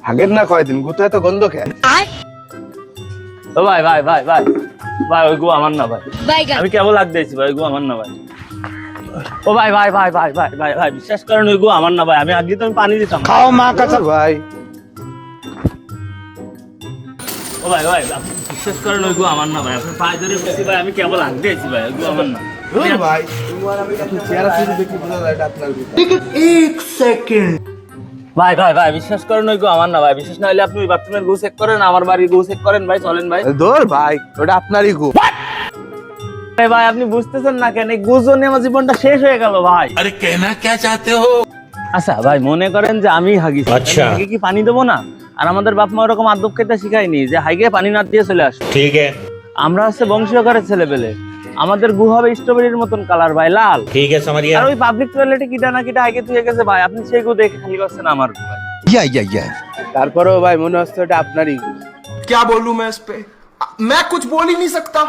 আগের না কয়দিন গুতো এত গন্ধ খেয়ে। ও ভাই ভাই ভাই ভাই ভাই, ওই গু আমার না ভাই, আমি কেবল লাগ দিয়েছি ভাই, ওই গু আমার না ভাই। ও ভাই ভাই ভাই ভাই ভাই ভাই ভাই, বিশ্বাস করেন ওই গু আমার না ভাই, আমি আগে তো আমি পানি দিতাম। খাও মা কাছে ভাই। ও ভাই ভাই, আপনি বিশ্বাস করেন ওই গু আমার না ভাই, আপনি পায়ে ধরে বসি ভাই, আমি কেবল লাগ দিয়েছি ভাই, ওই গু আমার না ভাই। তোমার আমি চেহারা শুধু দেখি বোঝা যায় এটা আপনার গু। ভাই ভাই ভাই, বিশ্বাস করেন ওই গু আমার না ভাই, বিশ্বাস না হলে আপনি ওই বাথরুমের গু চেক করেন, আমার বাড়ির গু চেক করেন ভাই, চলেন ভাই। দূর ভাই, ওটা আপনারই গু। ভাই আপনি বুঝতেছেন না কেন, এই গুজো নিয়ে আমার জীবনটা শেষ হয়ে গেল ভাই। अरे कहना क्या चाहते हो? আচ্ছা ভাই, মনে করেন যে আমি হাগিছি, হাগে কি পানি দেবো না? আর আমাদের বাপ মা ওরকম আদব খেতে শিখায়নি যে হাইগে পানি না দিয়ে চলে আসো। ठीक है আমরা হচ্ছে বংশীয় ঘরের ছেলে পেলে, আমাদের গু হবে স্ট্রবেরির মতন কালার ভাই, লাল। ठीक है समझ আর ওই পাবলিক টয়লেটে কিটা না কিটা হাইগে তুই গেছে ভাই, আপনি সেই গু দেখে খালি করছেন আমার গু ভাই। তারপরেও ভাই মনে হচ্ছে ওটা আপনারই গু। क्या बोलूं मैं इस पे? मैं कुछ बोल ही नहीं सकता।